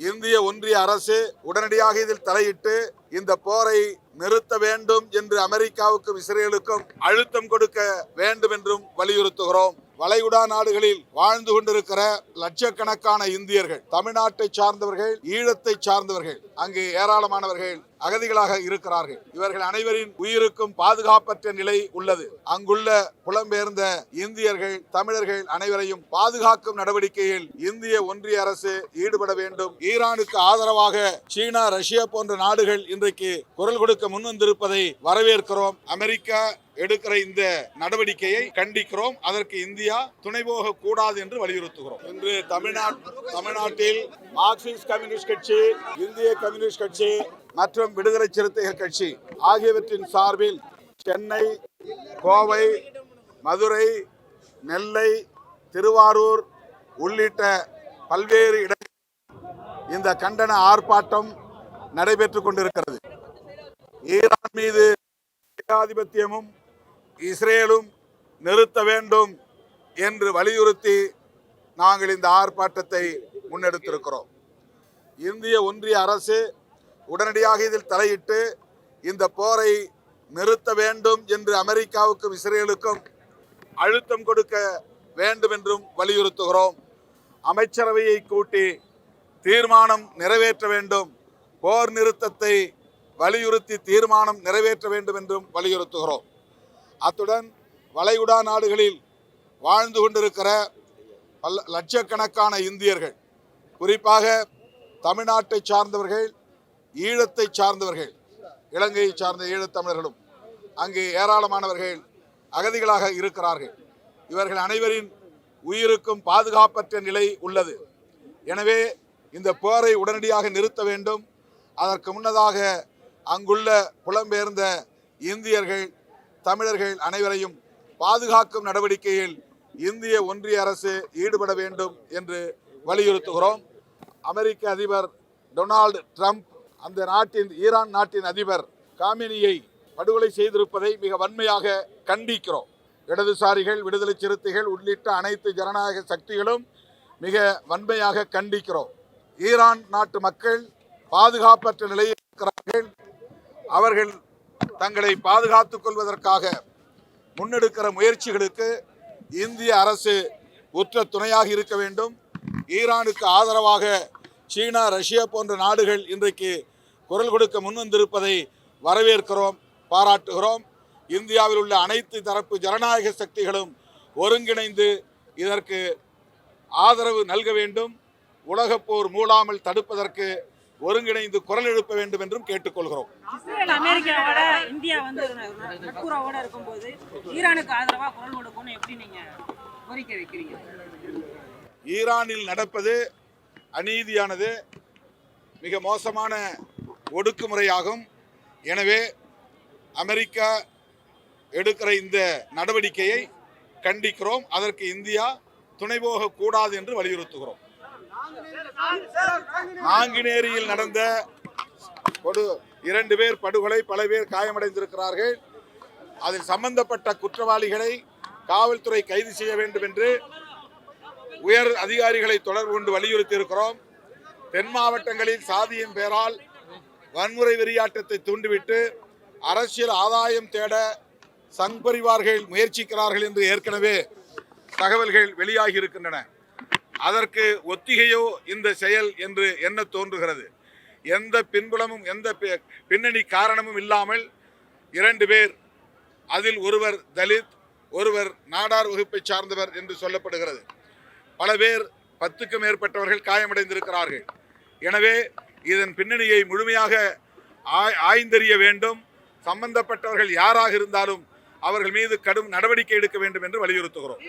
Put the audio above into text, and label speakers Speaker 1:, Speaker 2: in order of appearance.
Speaker 1: இந்திய ஒன்றிய அரசு உடனடியாக இதில் தலையிட்டு இந்த போரை நிறுத்த வேண்டும் என்று அமெரிக்காவுக்கும் இஸ்ரேலுக்கும் அழுத்தம் கொடுக்க வேண்டும் என்றும் வலியுறுத்துகிறோம். வளைகுடா நாடுகளில் வாழ்ந்து கொண்டிருக்கிற லட்சக்கணக்கான இந்தியர்கள், தமிழ்நாட்டை சார்ந்தவர்கள், ஈழத்தை சார்ந்தவர்கள், அங்கு ஏராளமானவர்கள் அகதிகளாக இருக்கிறார்கள். இவர்கள் அனைவரின் உயிருக்கும் பாதுகாப்பற்ற நிலை உள்ளது. அங்குள்ள புலம்பெயர்ந்த இந்தியர்கள், தமிழர்கள் அனைவரையும் பாதுகாக்கும் நடவடிக்கையில் இந்திய ஒன்றிய அரசு ஈடுபட வேண்டும். ஈரானுக்கு ஆதரவாக சீனா, ரஷ்யா போன்ற நாடுகள் இன்றைக்கு குரல் கொடுக்க முன்வந்திருப்பதை வரவேற்கிறோம். அமெரிக்கா எடுக்கிற இந்த நடவடிக்கையை கண்டிக்கிறோம். அதற்கு இந்தியா துணை போக கூடாது என்று வலியுறுத்துகிறோம். இன்று தமிழ்நாட்டில் மார்க்சிஸ்ட் கம்யூனிஸ்ட் கட்சி, இந்திய கம்யூனிஸ்ட் கட்சி மற்றும் விடுதலை சிறுத்தைகள் கட்சி ஆகியவற்றின் சார்பில் சென்னை, கோவை, மதுரை, நெல்லை, திருவாரூர் உள்ளிட்ட பல்வேறு இடங்களில் இந்த கண்டன ஆர்ப்பாட்டம் நடைபெற்றுக் கொண்டிருக்கிறது. ஈரான் மீது ஏகாதிபத்தியமும் இஸ்ரேலும் நிறுத்த வேண்டும் என்று வலியுறுத்தி நாங்கள் இந்த ஆர்ப்பாட்டத்தை முன்னெடுத்திருக்கிறோம். இந்திய ஒன்றிய அரசு உடனடியாக இதில் தலையிட்டு இந்த போரை நிறுத்த வேண்டும் என்று அமெரிக்காவுக்கும் இஸ்ரேலுக்கும் அழுத்தம் கொடுக்க வேண்டும் என்றும் வலியுறுத்துகிறோம். அமைச்சரவையை கூட்டி தீர்மானம் நிறைவேற்ற வேண்டும், போர் நிறுத்தத்தை வலியுறுத்தி தீர்மானம் நிறைவேற்ற வேண்டும் என்றும் வலியுறுத்துகிறோம். அத்துடன் வளைகுடா நாடுகளில் வாழ்ந்து கொண்டிருக்கிற லட்சக்கணக்கான இந்தியர்கள், குறிப்பாக தமிழ்நாட்டை சார்ந்தவர்கள், ஈழத்தை சார்ந்தவர்கள், இலங்கையை சார்ந்த ஈழத்தமிழர்களும் அங்கு ஏராளமானவர்கள் அகதிகளாக இருக்கிறார்கள். இவர்கள் அனைவரின் உயிருக்கும் பாதுகாப்பற்ற நிலை உள்ளது. எனவே இந்த போரை உடனடியாக நிறுத்த வேண்டும். அதற்கு முன்னதாக அங்குள்ள புலம்பெயர்ந்த இந்தியர்கள், தமிழர்கள் அனைவரையும் பாதுகாக்கும் நடவடிக்கையில் இந்திய ஒன்றிய அரசு ஈடுபட வேண்டும் என்று வலியுறுத்துகிறோம். அமெரிக்க அதிபர் டொனால்டு ட்ரம்ப் அந்த ஈரான் நாட்டின் அதிபர் காமினியை படுகொலை செய்திருப்பதை மிக வன்மையாக கண்டிக்கிறோம். இடதுசாரிகள், விடுதலை சிறுத்தைகள் உள்ளிட்ட அனைத்து ஜனநாயக சக்திகளும் மிக வன்மையாக கண்டிக்கிறோம். ஈரான் நாட்டு மக்கள் பாதுகாப்பற்ற நிலையில் இருக்கிறார்கள். அவர்கள் தங்களை பாதுகாத்துக் கொள்வதற்காக முன்னெடுக்கிற முயற்சிகளுக்கு இந்திய அரசு உற்ற துணையாக இருக்க வேண்டும். ஈரானுக்கு ஆதரவாக சீனா, ரஷ்யா போன்ற நாடுகள் இன்றைக்கு குரல் கொடுக்க முன்வந்திருப்பதை வரவேற்கிறோம், பாராட்டுகிறோம். இந்தியாவில் உள்ள அனைத்து தரப்பு ஜனநாயக சக்திகளும் ஒருங்கிணைந்து இதற்கு ஆதரவு நல்க வேண்டும். உலகப் போர் மூடாமல் தடுப்பதற்கு ஒருங்கிணைந்து குரல் எழுப்ப வேண்டும் என்றும் கேட்டுக்கொள்கிறோம்.
Speaker 2: இஸ்ரேல் அமெரிக்காவோட இந்தியா வந்து நட்புறவோட இருக்கும்போது ஈரானுக்கு ஆதரவா குரல் கொடுக்கணும், எப்படி நீங்க கோரிக்கை வைக்கிறீங்க?
Speaker 1: ஈரானில் நடப்பது அநீதியானது, மிக மோசமான ஒடுக்குமுறையாகும். எனவே அமெரிக்கா எடுக்கிற இந்த நடவடிக்கையை கண்டிக்கிறோம். அதற்கு இந்தியா துணை போக கூடாது என்று வலியுறுத்துகிறோம். நாங்குநேரியில் நடந்த 2 பேர் படுகொலை, பல பேர் காயமடைந்திருக்கிறார்கள். அதில் சம்பந்தப்பட்ட குற்றவாளிகளை காவல்துறை கைது செய்ய வேண்டும் என்று உயர் அதிகாரிகளை தொடர்பு கொண்டு வலியுறுத்தி இருக்கிறோம். தென் மாவட்டங்களில் சாதியின் பெயரால் வன்முறை வெறியாட்டத்தை தூண்டிவிட்டு அரசியல் ஆதாயம் தேட சங் பரிவார்கள் முயற்சிக்கிறார்கள் என்று ஏற்கனவே தகவல்கள் வெளியாகி இருக்கின்றன. அதற்கு ஒத்திகையோ இந்த செயல் என்று எண்ண தோன்றுகிறது. எந்த பின்புலமும் எந்த பின்னணி காரணமும் இல்லாமல் 2 பேர், அதில் ஒருவர் தலித், ஒருவர் நாடார் வகுப்பை சார்ந்தவர் என்று சொல்லப்படுகிறது. பல பேர் 10க்கும் மேற்பட்டவர்கள் காயமடைந்திருக்கிறார்கள். எனவே இதன் பின்னணியை முழுமையாக ஆய்ந்தறிய வேண்டும். சம்பந்தப்பட்டவர்கள் யாராக இருந்தாலும் அவர்கள் மீது கடும் நடவடிக்கை எடுக்க வேண்டும் என்று வலியுறுத்துகிறோம்.